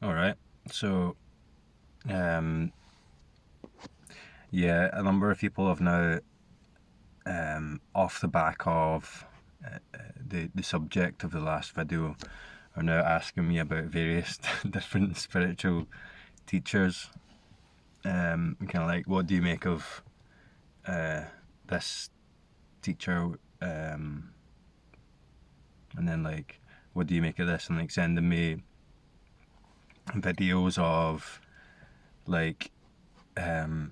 All right. So, um, yeah, a number of people have now, off the back of the subject of the last video, are now asking me about various different spiritual teachers. Kind of like, what do you make of this teacher? And then like, what do you make of this? And like sending me videos of like um,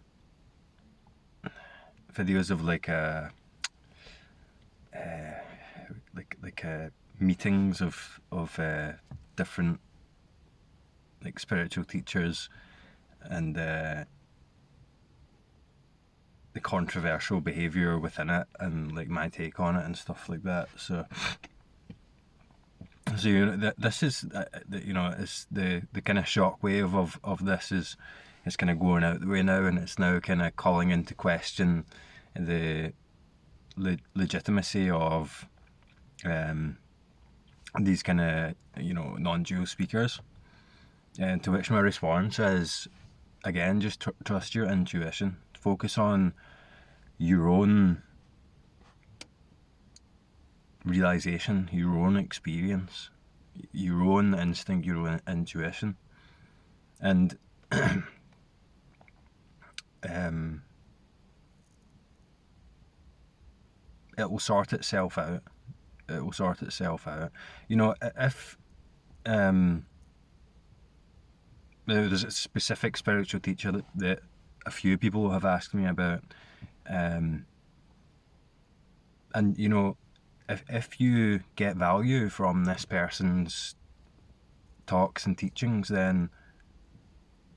videos of meetings of different like spiritual teachers, and the controversial behavior within it, and like my take on it and stuff like that. So this is it's the kind of shockwave of this is it's kind of going out the way now, and it's now kind of calling into question the legitimacy of these kind of non-dual speakers. And to which my response is, again, just trust your intuition. Focus on your own realization, your own experience, your own instinct, your own intuition, and it will sort itself out. It will sort itself out. If there's a specific spiritual teacher that a few people have asked me about, and if you get value from this person's talks and teachings, then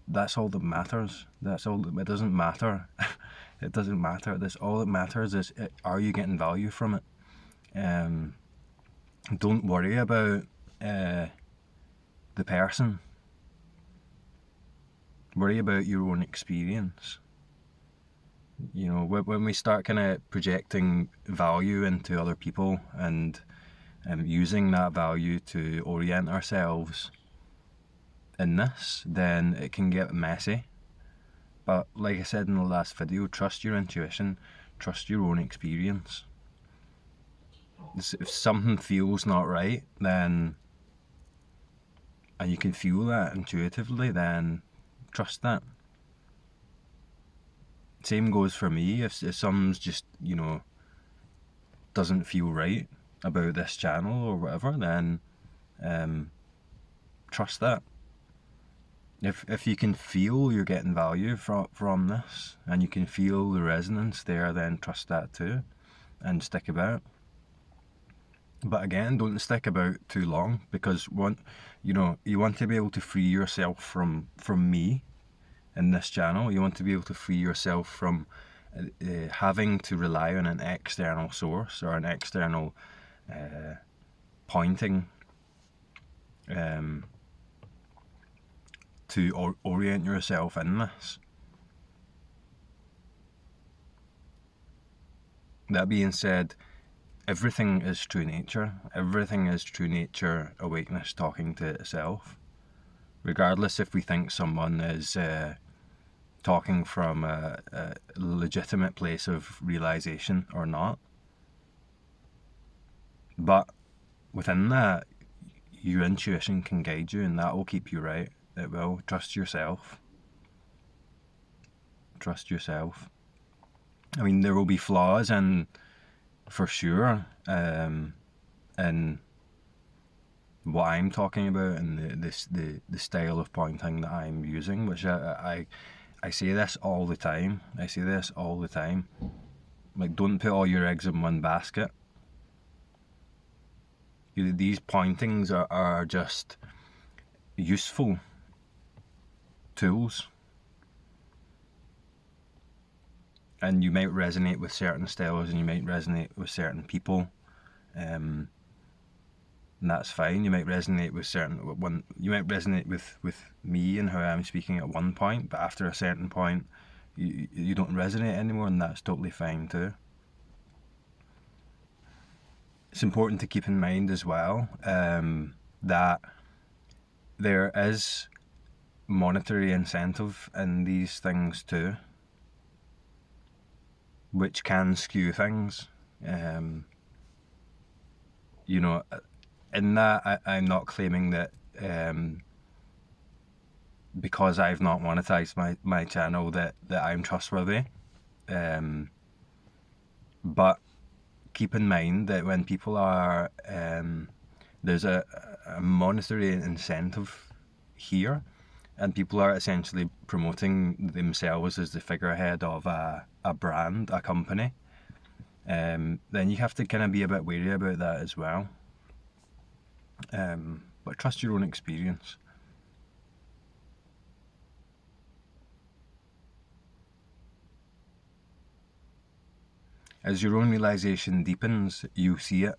that's all that matters. That's all. It doesn't matter. It doesn't matter. That's all that matters is, are you getting value from it? Don't worry about the person. Worry about your own experience. When we start kind of projecting value into other people and using that value to orient ourselves in this, then it can get messy. But like I said in the last video, trust your intuition, trust your own experience. If something feels not right, then, and you can feel that intuitively, then trust that. Same goes for me. If something's just, doesn't feel right about this channel or whatever, then trust that. If you can feel you're getting value from this, and you can feel the resonance there, then trust that too, and stick about. But again, don't stick about too long, because you want to be able to free yourself from me in this channel. You want to be able to free yourself from having to rely on an external source or an external pointing to orient yourself in this. That being said, everything is true nature. Everything is true nature awakeness talking to itself. Regardless if we think someone is talking from a legitimate place of realization or not. But within that, your intuition can guide you, and that will keep you right. It will. Trust yourself. Trust yourself. I mean, there will be flaws, and for sure, in what I'm talking about and the style of pointing that I'm using, which I say this all the time. I say this all the time. Like, don't put all your eggs in one basket. These pointings are just useful tools. And you might resonate with certain styles, and you might resonate with certain people, and that's fine. You might resonate with you might resonate with me and how I'm speaking at one point, but after a certain point, you don't resonate anymore, and that's totally fine too. It's important to keep in mind as well that there is monetary incentive in these things too, which can skew things. You know, in that, I'm not claiming that because I've not monetized my channel that I'm trustworthy. But keep in mind that when people are, there's a monetary incentive here, and people are essentially promoting themselves as the figurehead of a brand, a company, then you have to kind of be a bit wary about that as well. But trust your own experience. As your own realization deepens, you see it.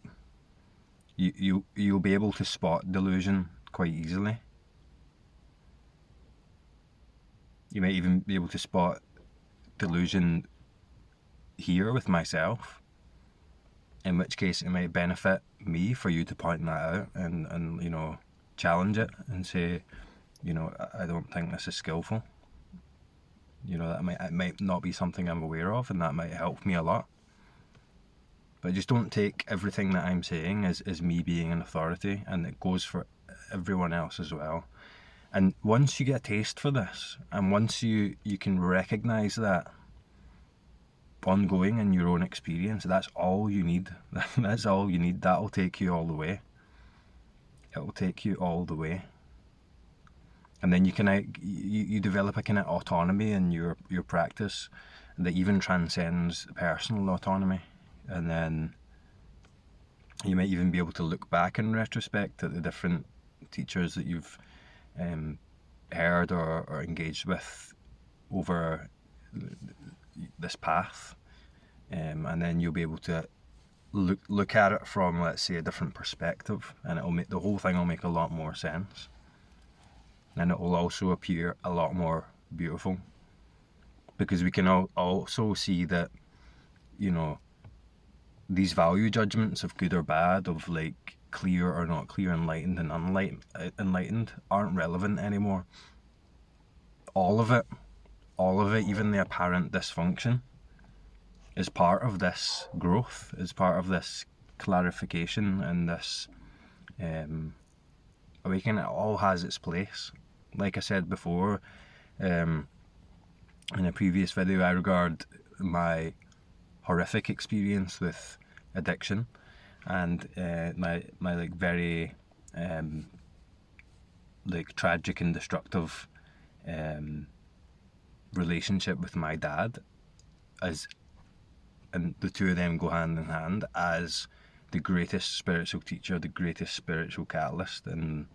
You'll be able to spot delusion quite easily. You might even be able to spot delusion here with myself, in which case it might benefit me for you to point that out and you know, challenge it and say, you know, I don't think this is skillful. You know, it might not be something I'm aware of, and that might help me a lot. But just don't take everything that I'm saying as me being an authority, and it goes for everyone else as well. And once you get a taste for this, and once you can recognise that ongoing in your own experience, that's all you need. That's all you need. That'll take you all the way. It'll take you all the way. And then you develop a kind of autonomy in your practice that even transcends personal autonomy. And then you might even be able to look back in retrospect at the different teachers that you've heard or engaged with over this path, and then you'll be able to look at it from, let's say, a different perspective, and the whole thing will make a lot more sense, and it will also appear a lot more beautiful, because we can also see that, you know, these value judgments of good or bad, of like clear or not clear, enlightened and unenlightened, aren't relevant anymore. All of it, even the apparent dysfunction, is part of this growth, is part of this clarification and this awakening. It all has its place. Like I said before, in a previous video, I regard my horrific experience with addiction and my like very like tragic and destructive relationship with my dad, and the two of them go hand in hand, as the greatest spiritual teacher, the greatest spiritual catalyst in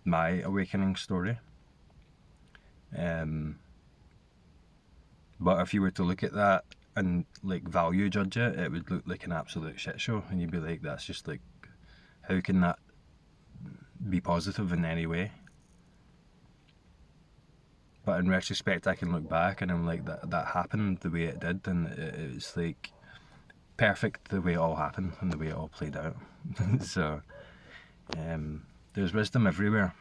my awakening story. But if you were to look at that and like value judge it, it would look like an absolute shit show, and you'd be like, that's just like, how can that be positive in any way? But in retrospect, I can look back and I'm like, that happened the way it did, and it was like perfect the way it all happened and the way it all played out. So there's wisdom everywhere.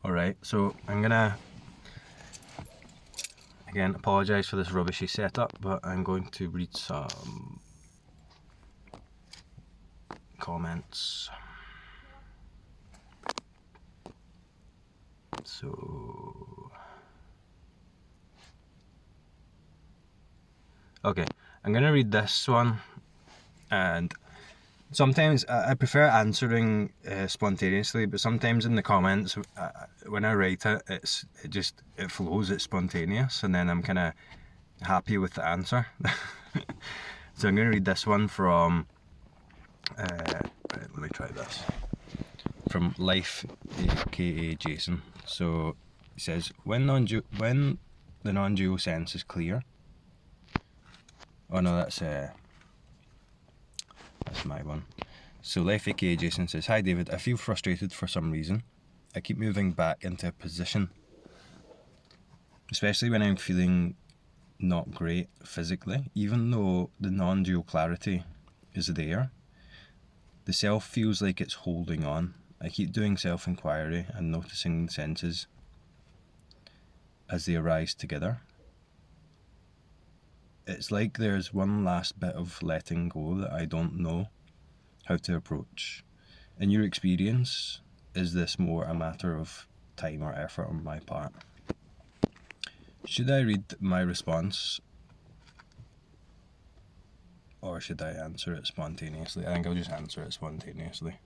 Alright, so I'm gonna again apologise for this rubbishy setup, but I'm going to read some comments. So okay, I'm gonna read this one, and sometimes I prefer answering spontaneously, but sometimes in the comments when I write it, it flows, it's spontaneous, and then I'm kind of happy with the answer. So I'm going to read this one from let me try this, from Life aka Jason. So he says, when the non-dual sense is clear, oh no, that's my one. So Life aka Jason says, hi David, I feel frustrated for some reason. I keep moving back into a position, especially when I'm feeling not great physically, even though the non-dual clarity is there. the self feels like it's holding on. I keep doing self-inquiry and noticing senses as they arise together. It's like there's one last bit of letting go that I don't know how to approach. In your experience, is this more a matter of time or effort on my part? Should I read my response, or should I answer it spontaneously? I think I'll just answer it spontaneously.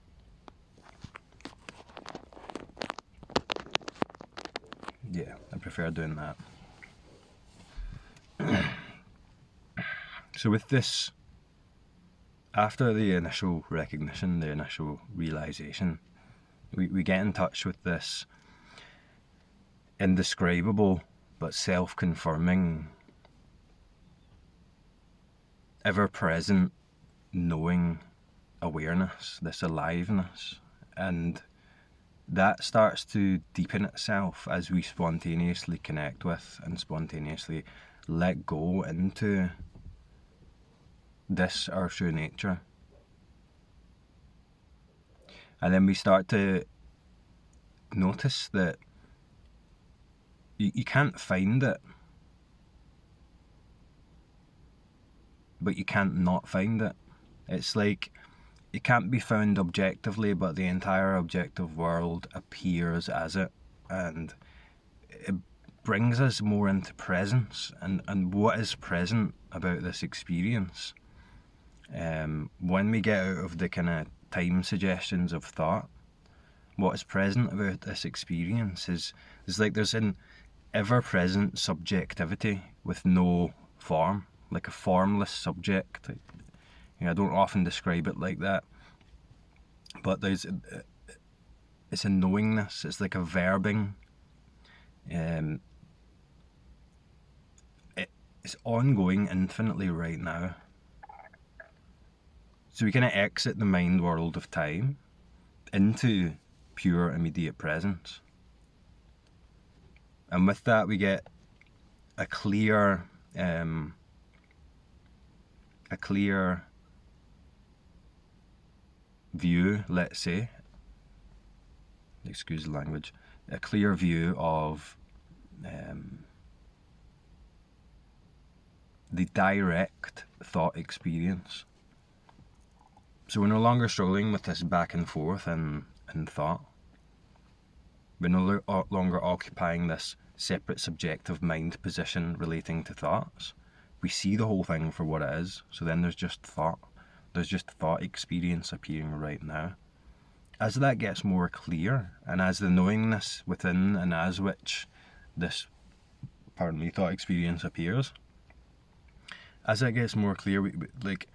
Yeah, I prefer doing that. So with this, after the initial recognition, the initial realization, we get in touch with this indescribable but self-confirming, ever-present knowing awareness, this aliveness, and that starts to deepen itself as we spontaneously connect with and spontaneously let go into this, our true nature. And then we start to notice that you can't find it, but you can't not find it. It's like it can't be found objectively, but the entire objective world appears as it, and it brings us more into presence and what is present about this experience. When we get out of the kind of time suggestions of thought, what is present about this experience is like there's an ever-present subjectivity with no form, like a formless subject. I don't often describe it like that, but it's a knowingness. It's like a verbing. It's ongoing infinitely right now. So we kind of exit the mind world of time into pure immediate presence. And with that we get a clear view, let's say, excuse the language, a clear view of the direct thought experience. So we're no longer struggling with this back and forth in thought. We're no longer occupying this separate subjective mind position relating to thoughts. We see the whole thing for what it is, so then there's just thought. There's just thought experience appearing right now. As that gets more clear, and as the knowingness within and as which this, thought experience appears, as that gets more clear, we like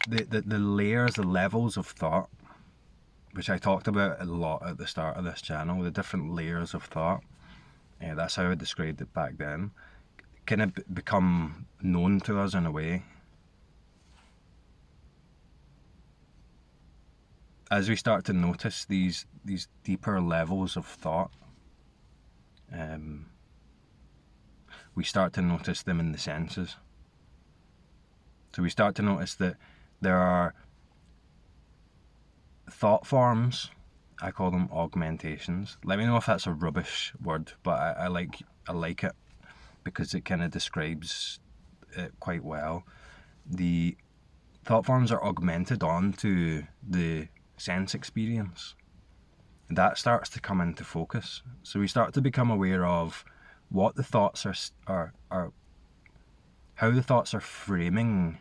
the layers, the levels of thought, which I talked about a lot at the start of this channel, the different layers of thought, that's how I described it back then, kind of become known to us in a way. As we start to notice these deeper levels of thought, we start to notice them in the senses. So we start to notice that there are thought forms, I call them augmentations. Let me know if that's a rubbish word, but I like it because it kind of describes it quite well. The thought forms are augmented onto the sense experience. That starts to come into focus. So we start to become aware of what the thoughts are how the thoughts are framing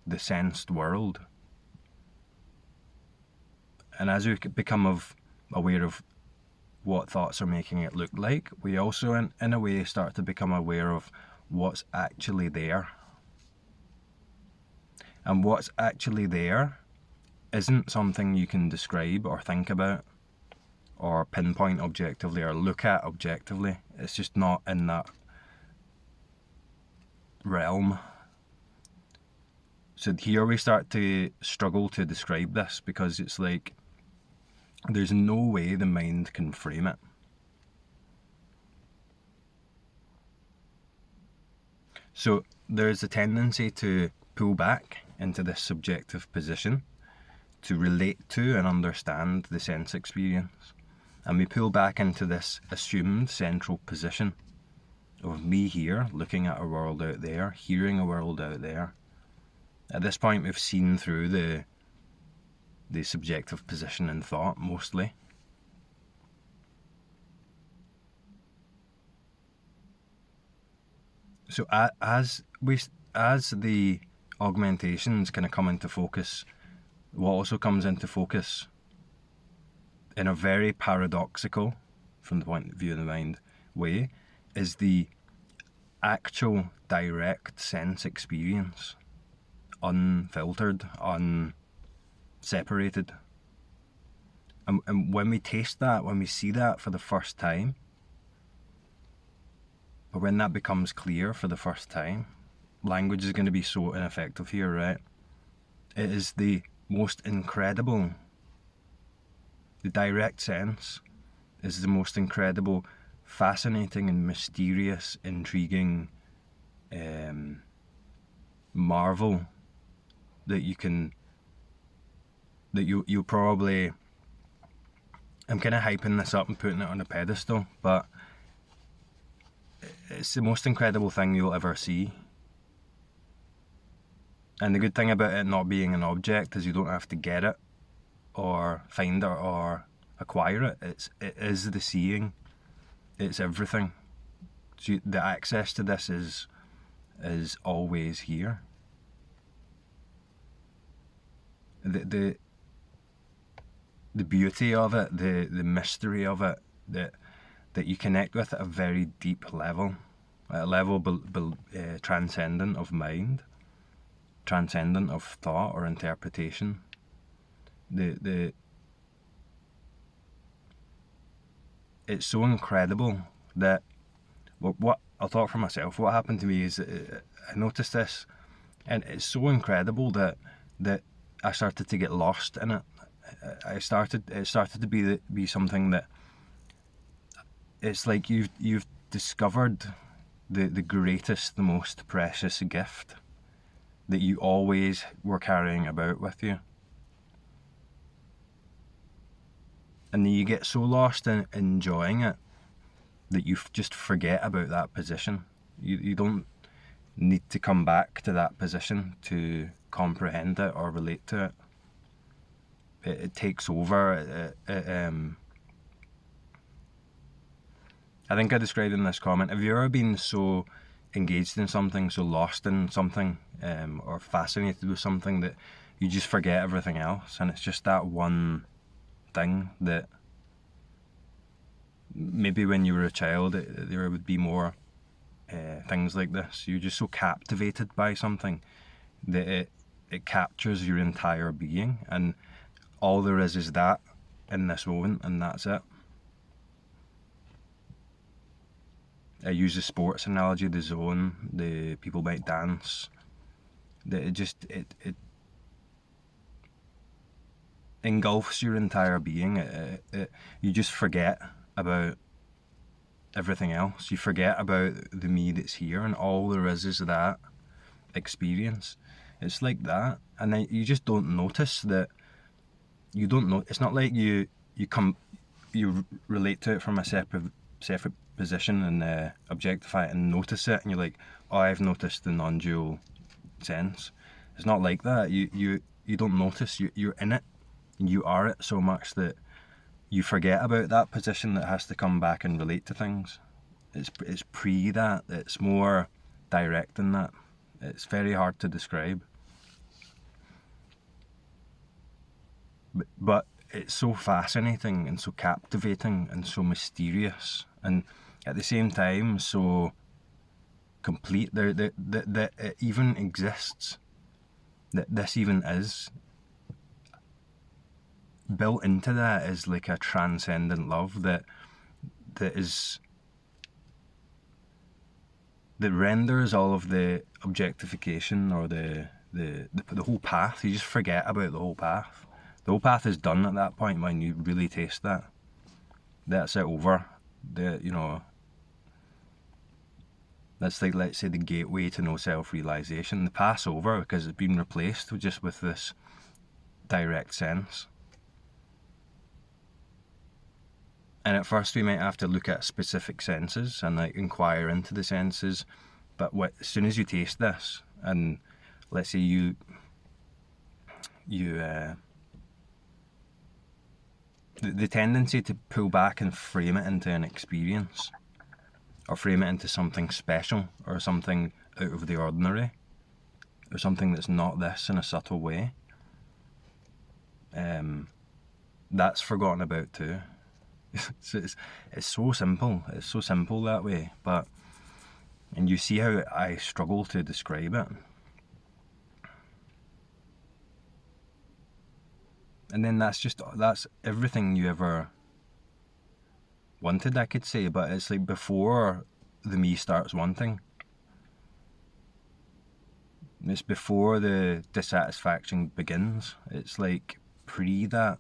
the sensed world. And as we become aware of what thoughts are making it look like, we also in a way start to become aware of what's actually there. And what's actually there isn't something you can describe or think about or pinpoint objectively or look at objectively. It's just not in that realm. So here we start to struggle to describe this because it's like there's no way the mind can frame it. So there's a tendency to pull back into this subjective position to relate to and understand the sense experience. And we pull back into this assumed central position of me here, looking at a world out there, hearing a world out there. At this point, we've seen through the subjective position in thought, mostly. So as the augmentations kind of come into focus, what also comes into focus in a very paradoxical, from the point of view of the mind, way, is the actual direct sense experience, unfiltered, unseparated. And when we taste that, when we see that for the first time, or when that becomes clear for the first time, language is going to be so ineffective here, right? It is the most incredible, the direct sense is the most incredible, fascinating and mysterious, intriguing marvel that you probably, I'm kind of hyping this up and putting it on a pedestal, but it's the most incredible thing you'll ever see. And the good thing about it not being an object is you don't have to get it or find it or acquire it. It is the seeing. It's everything. So the access to this is always here. The beauty of it, the mystery of it, that you connect with at a very deep level, at a level transcendent of mind, transcendent of thought or interpretation. It's so incredible that what I'll talk for myself. What happened to me is I noticed this, and it's so incredible that I started to get lost in it. It started to be something that it's like you've discovered the greatest, the most precious gift that you always were carrying about with you. And then you get so lost in enjoying it that you just forget about that position. You don't need to come back to that position to comprehend it or relate to it. It takes over. I think I described in this comment, have you ever been so engaged in something, so lost in something, or fascinated with something that you just forget everything else, and it's just that one thing that maybe when you were a child there would be more things like this. You're just so captivated by something that it captures your entire being, and all there is that in this moment, and that's it. I use the sports analogy, the zone, the people might dance, that it engulfs your entire being. You just forget about everything else. You forget about the me that's here, and all there is that experience. It's like that, and then you just don't notice that. You don't know. It's not like you relate to it from a separate position and objectify it and notice it, and you're like, oh, I've noticed the non-dual sense. It's not like that. You don't notice. You're in it, and you are it so much that you forget about that position that has to come back and relate to things. It's pre that. It's more direct than that. It's very hard to describe. But it's so fascinating and so captivating and so mysterious, and at the same time so complete. That it even exists. That this even is. Built into that is like a transcendent love that renders all of the objectification or the whole path. You just forget about the whole path. The whole path is done at that point when you really taste that. That's it over. That's like, let's say, the gateway to no self-realization. The path's over because it's been replaced with this direct sense. And at first we might have to look at specific senses and like inquire into the senses, but as soon as you taste this, and let's say you the tendency to pull back and frame it into an experience, or frame it into something special, or something out of the ordinary, or something that's not this in a subtle way, that's forgotten about too. It's so simple. It's so simple that way, and you see how I struggle to describe it. And then that's everything you ever wanted, I could say, but it's like before the me starts wanting. It's before the dissatisfaction begins. It's like pre that.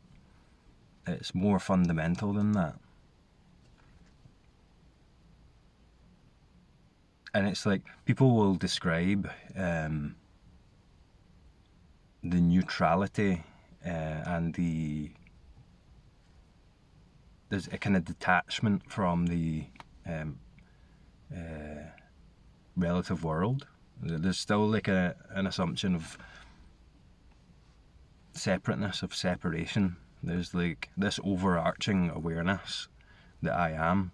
It's more fundamental than that. And it's like people will describe the neutrality and there's a kind of detachment from the relative world. There's still like an assumption of separateness, of separation. There's like this overarching awareness that I am,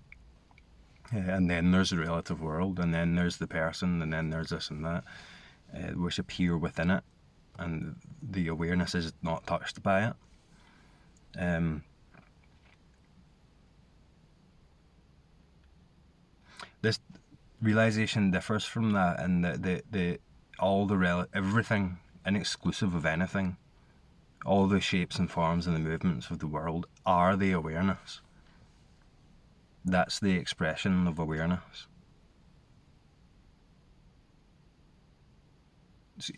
and then there's the relative world, and then there's the person, and then there's this and that, which appear within it, and the awareness is not touched by it. This realization differs from that, and everything, inexclusive of anything, all the shapes and forms and the movements of the world are the awareness. That's the expression of awareness.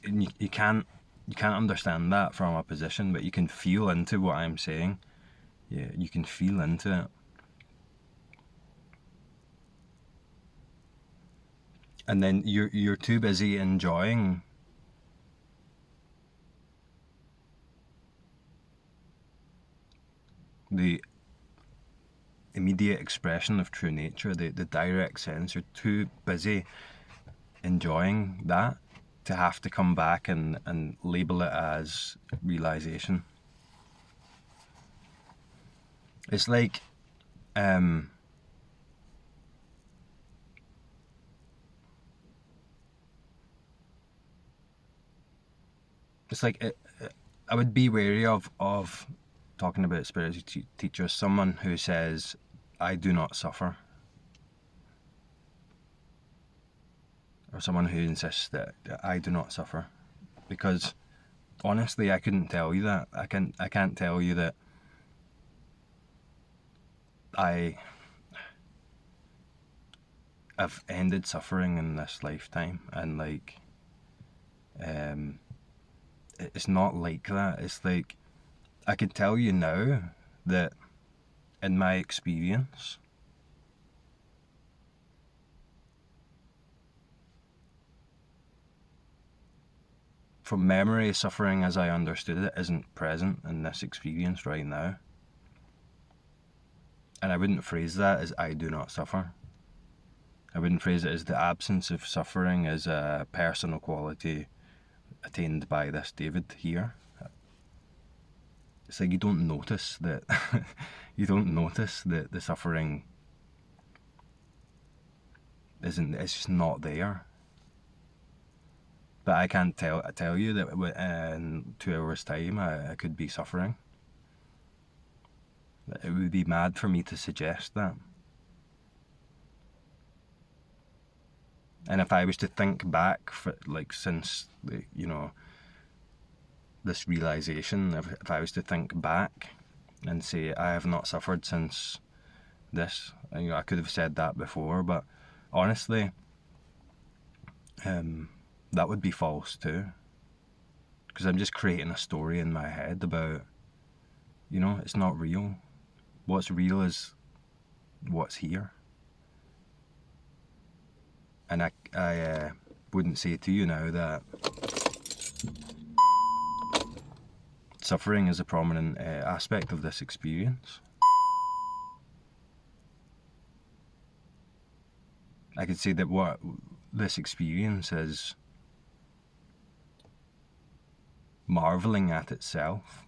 And you can't understand that from a position, but you can feel into what I'm saying. Yeah, you can feel into it. And then you're too busy enjoying the immediate expression of true nature, the direct sense. You're too busy enjoying that to have to come back and label it as realization. It's like I would be wary of talking about spiritual teachers, someone who says, I do not suffer, or someone who insists that I do not suffer, because honestly I couldn't tell you that. I can't tell you that I've ended suffering in this lifetime, and like it's not like that. It's like I could tell you now that in my experience, from memory, suffering as I understood it isn't present in this experience right now. And I wouldn't phrase that as I do not suffer. I wouldn't phrase it as the absence of suffering as a personal quality attained by this David here. It's like you don't notice that the suffering isn't, it's just not there. But I can't tell you that in 2 hours time I could be suffering. It would be mad for me to suggest that. And if I was to think back since this realization, if I was to think back and say I have not suffered since this, I could have said that before, but honestly, that would be false too, because I'm just creating a story in my head about, it's not real. What's real is what's here. And I wouldn't say to you now that suffering is a prominent aspect of this experience. I could say that what this experience is marveling at itself,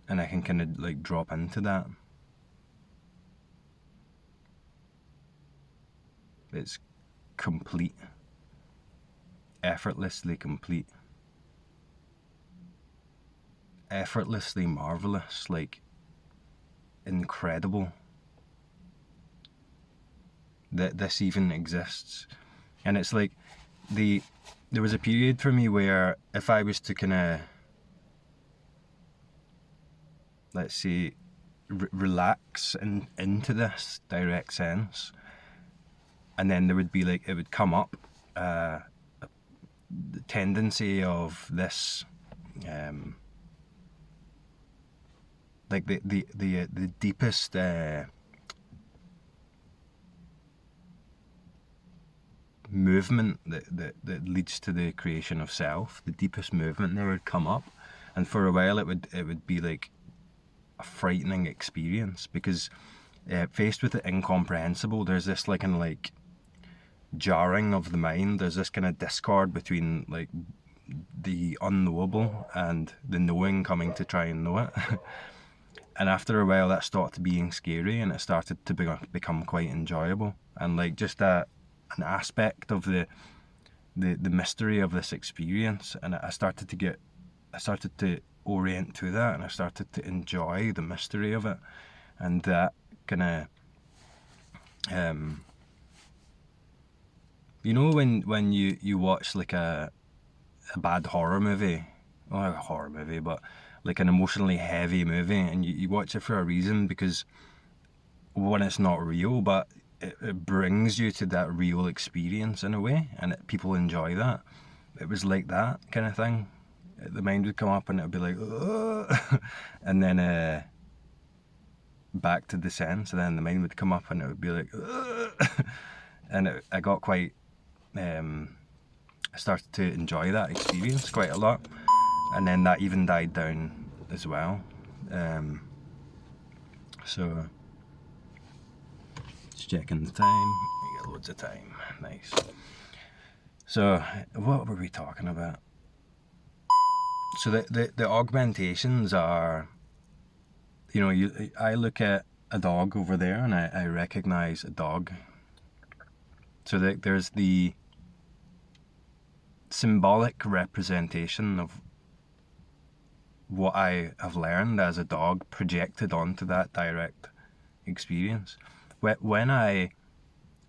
and I can kind of like drop into that. It's complete, effortlessly complete, effortlessly marvelous, like incredible that this even exists. And it's like there was a period for me where if I was to kind of, let's say, relax into this direct sense, and then there would be like, it would come up the tendency of this like the deepest movement that leads to the creation of self, the deepest movement there would come up, and for a while it would be like a frightening experience, because faced with the incomprehensible, there's this like kind of like jarring of the mind. There's this kind of discord between like the unknowable and the knowing coming to try and know it. And after a while that stopped being scary and it started to become quite enjoyable, and like just an aspect of the mystery of this experience. And I started to orient to that, and I started to enjoy the mystery of it. And that kind of you know, when you watch like a bad horror movie, well, not a horror movie, but like an emotionally heavy movie, and you watch it for a reason, because one, it's not real, but it brings you to that real experience in a way, and people enjoy that. It was like that kind of thing. The mind would come up and it would be like, ugh, and then back to the sense, and then the mind would come up and it would be like, ugh, and I got quite, I started to enjoy that experience quite a lot, and then that even died down as well. So just checking the time. We got loads of time. Nice. So what were we talking about? So the augmentations are, you know, I look at a dog over there and I recognize a dog. So there's the symbolic representation of what I have learned as a dog projected onto that direct experience. When I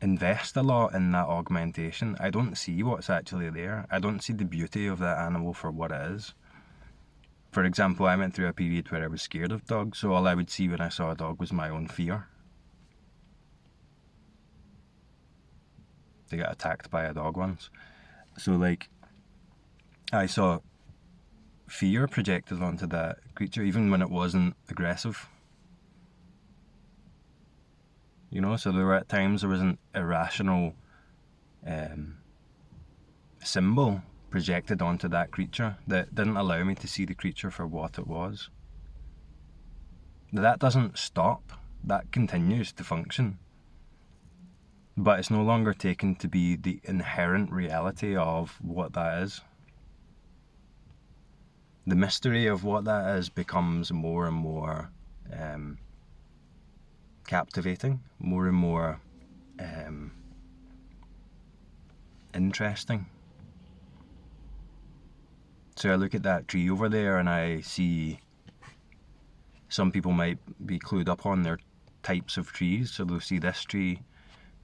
invest a lot in that augmentation, I don't see what's actually there. I don't see the beauty of that animal for what it is. For example, I went through a period where I was scared of dogs, so all I would see when I saw a dog was my own fear. They got attacked by a dog once. So like, I saw fear projected onto that creature, even when it wasn't aggressive. You know, so there were at times there was an irrational symbol projected onto that creature that didn't allow me to see the creature for what it was. That doesn't stop, that continues to function, but it's no longer taken to be the inherent reality of what that is. The mystery of what that is becomes more and more captivating, more and more interesting. So I look at that tree over there and I see some people might be clued up on their types of trees, so they'll see this tree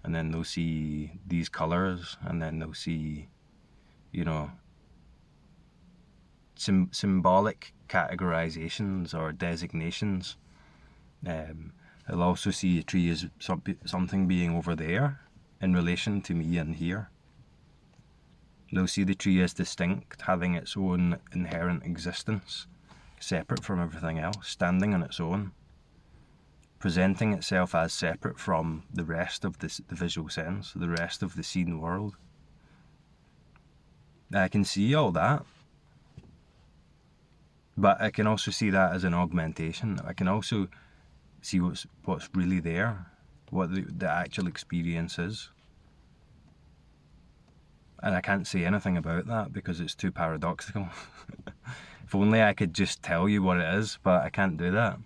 and then they'll see these colours, and then they'll see, you know, symbolic categorizations or designations. They'll also see a tree as something being over there in relation to me and here. They'll see the tree as distinct, having its own inherent existence, separate from everything else, standing on its own, presenting itself as separate from the rest of the visual sense, the rest of the seen world. I can see all that, but I can also see that as an augmentation. I can also see what's really there, what the actual experience is. And I can't say anything about that because it's too paradoxical. If only I could just tell you what it is, but I can't do that.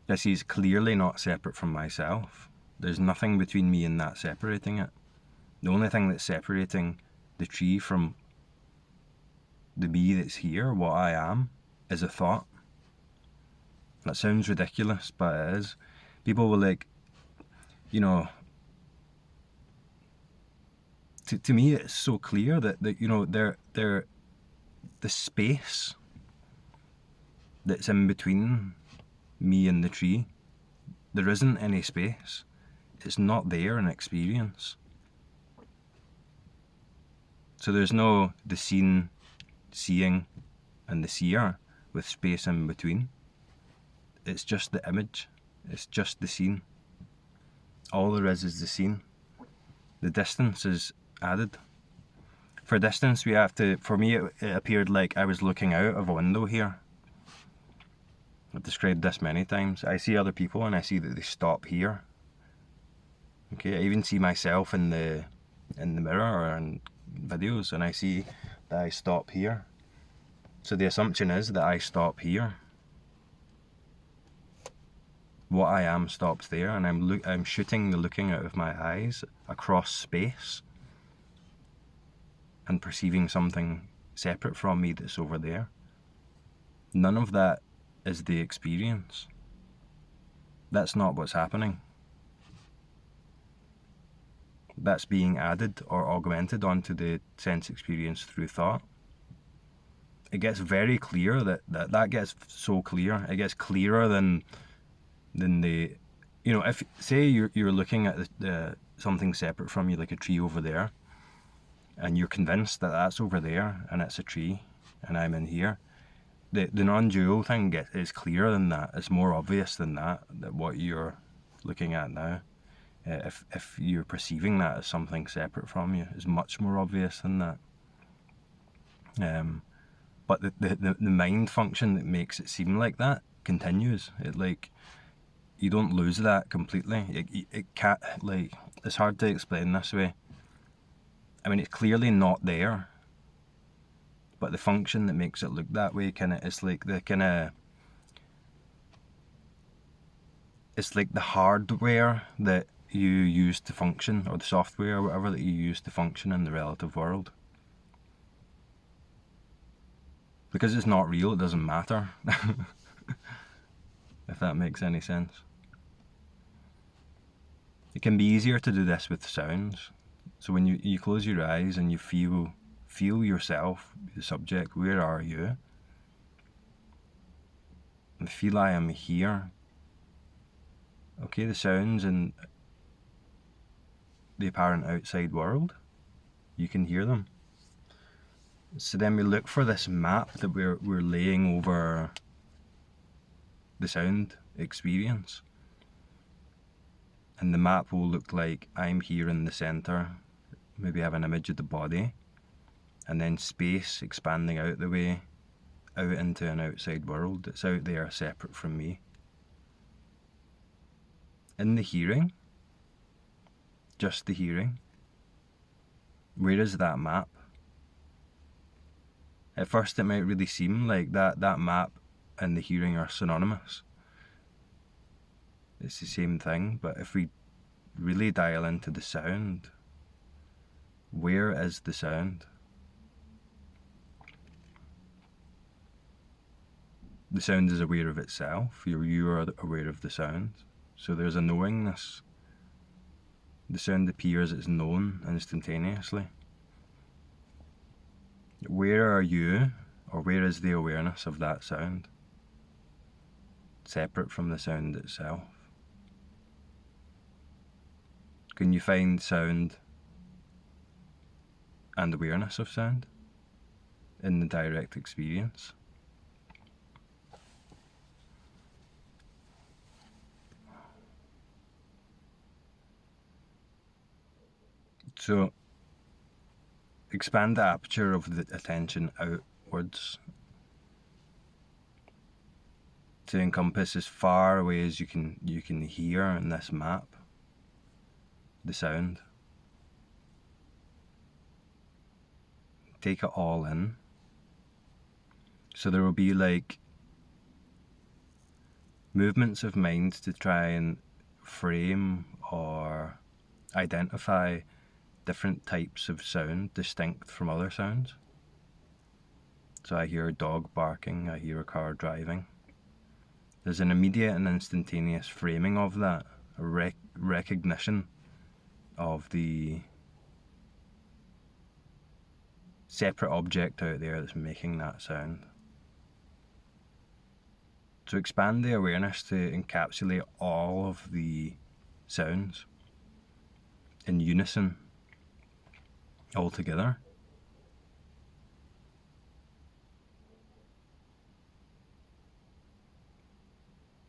I see it's clearly not separate from myself. There's nothing between me and that separating it. The only thing that's separating the tree from the me that's here, what I am, is a thought. That sounds ridiculous, but it is. People will like, you know, to me it's so clear that you know, they're the space that's in between me and the tree. There isn't any space. It's not there in experience. So there's no the seen, seeing, and the seer with space in between. It's just the image. It's just the scene. All there is the scene. The distance is added. For distance, we have to. For me, it appeared like I was looking out of a window here. I've described this many times. I see other people and I see that they stop here. Okay, I even see myself in the mirror or in videos, and I see that I stop here. So the assumption is that I stop here. What I am stops there, and I'm shooting the looking out of my eyes across space and perceiving something separate from me that's over there. None of that is the experience. That's not what's happening. That's being added or augmented onto the sense experience through thought. It gets very clear that gets so clear. It gets clearer than the, you know, if say you're looking at the something separate from you, like a tree over there, and you're convinced that that's over there and it's a tree and I'm in here. The non-dual thing is clearer than that. It's more obvious than that what you're looking at now. If you're perceiving that as something separate from you, is much more obvious than that. But the mind function that makes it seem like that continues. It like, you don't lose that completely. It can't, like, it's hard to explain this way. I mean, it's clearly not there, but the function that makes it look that way it's like it's like the hardware that you use to function, or the software or whatever that you use to function in the relative world. Because it's not real, it doesn't matter. If that makes any sense. It can be easier to do this with sounds. So when you close your eyes and you feel yourself, the subject, where are you? And feel I am here. Okay, the sounds in the apparent outside world, you can hear them. So then we look for this map that we're laying over the sound experience. And the map will look like I'm here in the center, maybe have an image of the body, and then space expanding out the way, out into an outside world that's out there separate from me. In the hearing, just the hearing, where is that map? At first it might really seem like that map and the hearing are synonymous. It's the same thing, but if we really dial into the sound, where is the sound? The sound is aware of itself. You are aware of the sound. So there's a knowingness. The sound appears as known instantaneously. Where are you, or where is the awareness of that sound? Separate from the sound itself. Can you find sound and awareness of sound in the direct experience? So expand the aperture of the attention outwards to encompass as far away as you can hear in this map the sound. Take it all in. So there will be like movements of mind to try and frame or identify different types of sound distinct from other sounds. So I hear a dog barking, I hear a car driving. There's an immediate and instantaneous framing of that, a recognition of the separate object out there that's making that sound. So expand the awareness to encapsulate all of the sounds in unison, all together.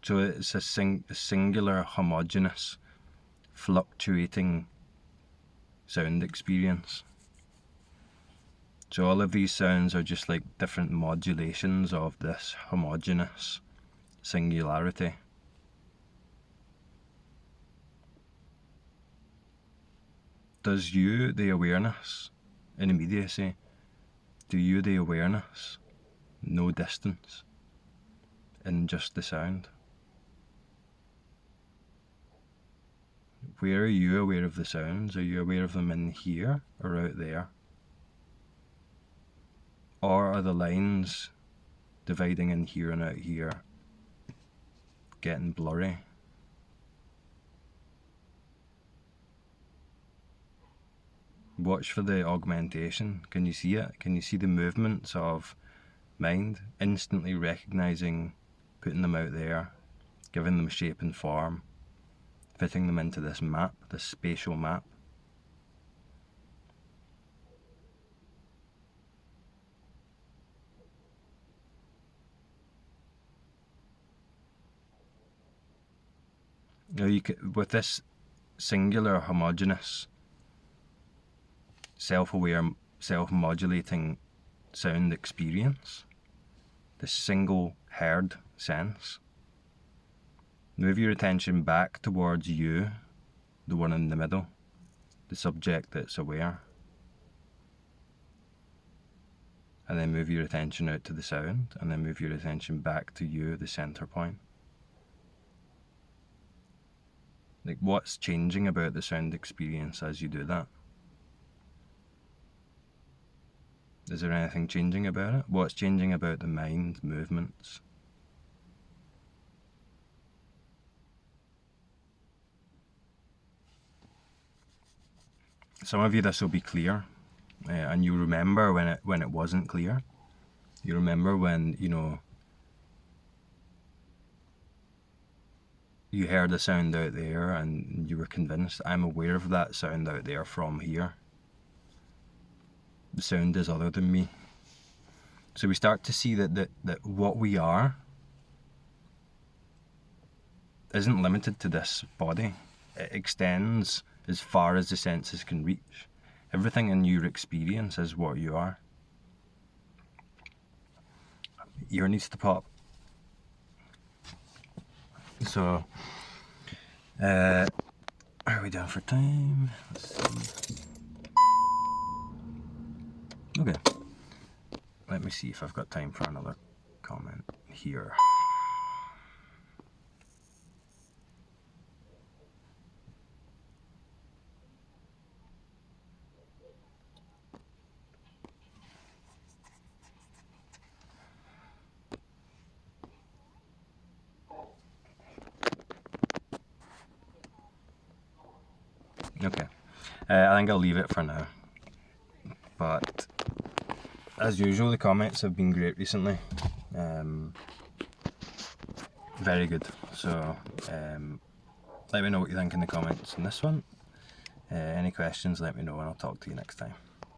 So it's a singular, homogeneous, fluctuating sound experience. So all of these sounds are just like different modulations of this homogeneous singularity. Does you, the awareness, in immediacy, do you, the awareness, no distance in just the sound? Where are you aware of the sounds? Are you aware of them in here or out there? Or are the lines dividing in here and out here getting blurry? Watch for the augmentation. Can you see it? Can you see the movements of mind? Instantly recognizing, putting them out there, giving them shape and form, fitting them into this map, this spatial map. Now with this singular, homogeneous, self-aware, self-modulating sound experience, this single heard sense, move your attention back towards you, the one in the middle, the subject that's aware. And then move your attention out to the sound, and then move your attention back to you, the center point. Like, what's changing about the sound experience as you do that? Is there anything changing about it? What's changing about the mind movements? Some of you, this will be clear, and you remember when it wasn't clear. You remember when, you heard a sound out there and you were convinced, I'm aware of that sound out there from here. The sound is other than me. So we start to see that what we are isn't limited to this body. It extends as far as the senses can reach. Everything in your experience is what you are. Ear needs to pop. So, are we down for time? Let's see. Okay. Let me see if I've got time for another comment here. Okay. I think I'll leave it for now. But as usual, the comments have been great recently. Very good. So let me know what you think in the comments on this one. Any questions, let me know and I'll talk to you next time.